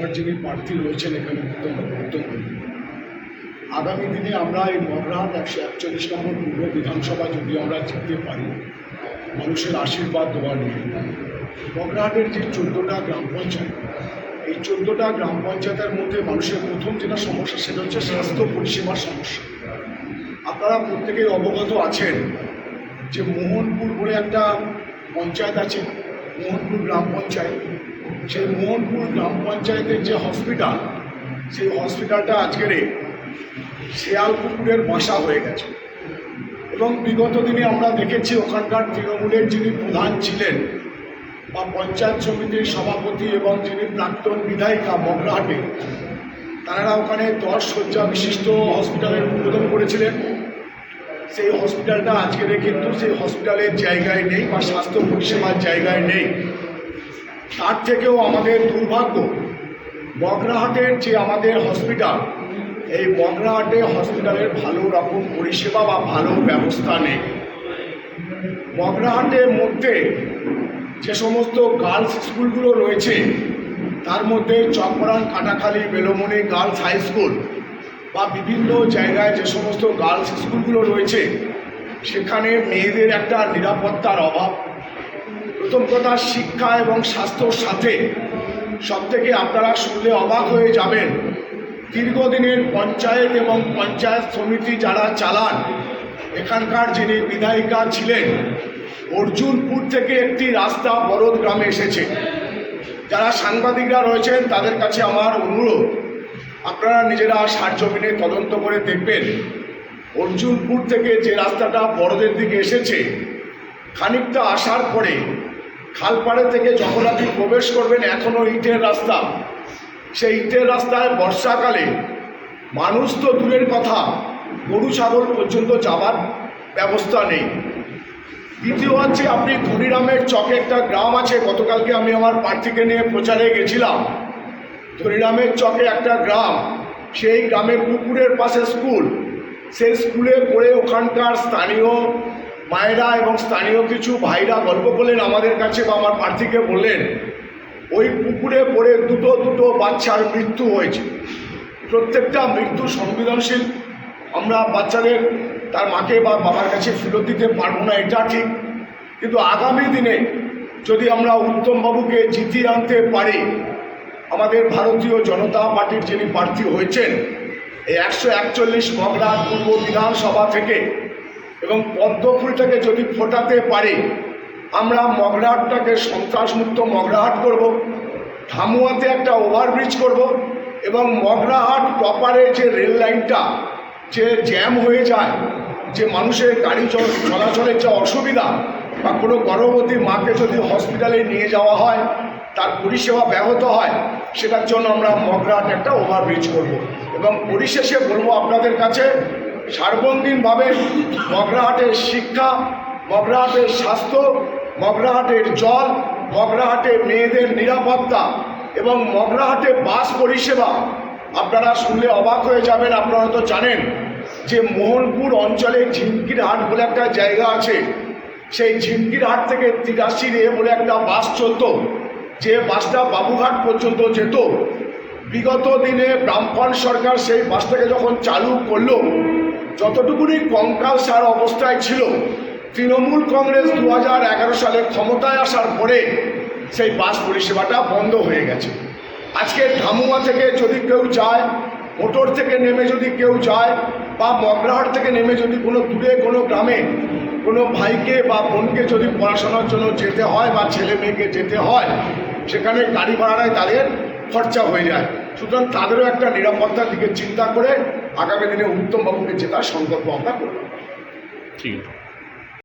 মগরাহাট যিনি প্রার্থী রয়েছেন এখানে উত্তম আগামী দিনে আমরা এই মগরাহাট 141 নম্বর পূর্ব বিধানসভা যদি আমরা জিততে পারি মানুষের আশীর্বাদ দেওয়া নিয়ে মগরাহাটের যে 14টা গ্রাম পঞ্চায়েত, এই 14টা গ্রাম পঞ্চায়েতের মধ্যে মানুষের প্রথম যেটা সমস্যা সেটা হচ্ছে স্বাস্থ্য পরিষেবার সমস্যা। আপনারা প্রত্যেকেই অবগত আছেন যে মোহনপুর বলে একটা পঞ্চায়েত আছে, মোহনপুর গ্রাম পঞ্চায়েত। সেই মোহনপুর গ্রাম পঞ্চায়েতের যে হসপিটাল, সেই হসপিটালটা আজকের শেয়ালপুকুরের বাসা হয়ে গেছে এবং বিগত দিনে আমরা দেখেছি ওখানকার তৃণমূলের যিনি প্রধান ছিলেন বা পঞ্চায়েত সমিতির সভাপতি এবং যিনি প্রাক্তন বিধায়িকা মগরাহাটে, তারা ওখানে 10 শয্যা বিশিষ্ট হসপিটালের উদ্বোধন করেছিলেন। সেই হসপিটালটা আজকের কিন্তু সেই হসপিটালের জায়গায় নেই বা স্বাস্থ্য পরিষেবার জায়গায় নেই। তার থেকেও আমাদের দুর্ভাগ্য, মগরাহাটের যে আমাদের হসপিটাল, এই মগরাহাটে হসপিটালের ভালো রকম পরিষেবা বা ভালো ব্যবস্থা নেই। মগরাহাটের মধ্যে যে সমস্ত গার্লস স্কুলগুলো রয়েছে তার মধ্যে চকমরান, কাটাখালী, বেলমনি গার্লস হাই স্কুল বা বিভিন্ন জায়গায় যে সমস্ত গার্লস স্কুলগুলো রয়েছে সেখানে মেয়েদের একটা নিরাপত্তার অভাব। প্রথম কথা, শিক্ষা এবং স্বাস্থ্যর সাথে সবথেকে আপনারা শুনলে অবাক হয়ে যাবেন, দীর্ঘদিনের পঞ্চায়েত এবং পঞ্চায়েত সমিতি যারা চালান, এখানকার যিনি বিধায়িকা ছিলেন, অর্জুনপুর থেকে একটি রাস্তা বরদ গ্রামে এসেছে। যারা সাংবাদিকরা রয়েছেন তাদের কাছে আমার অনুরোধ, আপনারা নিজেরা সারজমিনে তদন্ত করে দেখবেন অর্জুনপুর থেকে যে রাস্তাটা বড়দের দিকে এসেছে, খানিকটা আসার পরে খালপাড়ে থেকে যখন আপনি প্রবেশ করবেন এখনও ইটের রাস্তা। সেই ইটের রাস্তায় বর্ষাকালে মানুষ তো দূরের কথা, গরু ছাগল পর্যন্ত যাবার ব্যবস্থা নেই। দ্বিতীয় হচ্ছে, আপনি ধনিরামের চকে একটা গ্রাম আছে, গতকালকে আমি আমার প্রার্থীকে নিয়ে প্রচারে গেছিলাম। ধনিরামের চকে একটা গ্রাম, সেই গ্রামের পুকুরের পাশে স্কুল। সেই স্কুলে পড়ে ওখানকার স্থানীয় মায়েরা এবং স্থানীয় কিছু ভাইরা গল্প করলেন আমাদের কাছে বা আমার প্রার্থীকে বললেন, ওই পুকুরে পড়ে দুটো বাচ্চার মৃত্যু হয়েছে। প্রত্যেকটা মৃত্যু সংবেদনশীল। আমরা বাচ্চাদের তার মাকে বা বাবার কাছে ফেরত দিতে পারবো না, এটা ঠিক, কিন্তু আগামী দিনে যদি আমরা উত্তমবাবুকে জিতিয়ে আনতে পারি, আমাদের ভারতীয় জনতা পার্টির যিনি প্রার্থী হয়েছেন এই 141 মগরাহাট পূর্ব বিধানসভা থেকে, এবং পদ্মফুলটাকে যদি ফোটাতে পারি, আমরা মগরাহাটটাকে সন্ত্রাসমুক্ত মগরাহাট করব, ধামুয়াতে একটা ওভারব্রিজ করব এবং মগরাহাট প্রপারে যে রেল লাইনটা যে জ্যাম হয়ে যায়, যে মানুষের গাড়ি চলাচলের যে অসুবিধা, বা কোনো গর্ভবতী মাকে যদি হসপিটালে নিয়ে যাওয়া হয় তার পরিষেবা ব্যাহত হয়, সেটার জন্য আমরা মগরাহাট একটা ওভারব্রিজ করব। এবং পরিশেষে বলবো আপনাদের কাছে, সার্বজনীনভাবে মগরাহাটের শিক্ষা, মগরাহাটের স্বাস্থ্য, মগরাহাটের জল, মগরাহাটে মেয়েদের নিরাপত্তা এবং মগরাহাটে বাস পরিষেবা, আপনারা শুনলে অবাক হয়ে যাবেন। আপনারা তো জানেন যে মোহনপুর অঞ্চলে ঝিমকিরহাট বলে একটা জায়গা আছে, সেই ঝিমকিরহাট থেকে 83 রে বলে একটা বাস চলতো, যে বাসটা বাবুঘাট পর্যন্ত যেত। বিগত দিনে বামফ্রন্ট সরকার সেই বাসটাকে যখন চালু করলো, যতটুকুনি কঙ্কালসার অবস্থায় ছিল, তৃণমূল কংগ্রেস 2011 সালে ক্ষমতায় আসার পরে সেই বাস পরিষেবাটা বন্ধ হয়ে গেছে। আজকে ধামুয়া থেকে যদি কেউ যায়, মোটর থেকে নেমে যদি কেউ যায়, বা মগরাহাট থেকে নেমে যদি কোনো দূরে কোনো গ্রামে কোনো ভাইকে বা বোনকে যদি পড়াশোনার জন্য যেতে হয় বা ছেলে মেয়েকে যেতে হয়, সেখানে গাড়ি ভাড়ায় তাদের খরচা হয়ে যায়। সুতরাং তাদেরও একটা নিরাপত্তার দিকে চিন্তা করে আগামী দিনে উত্তমবাবুকে জেতার সংকল্প আমরা করব। ঠিক আছে।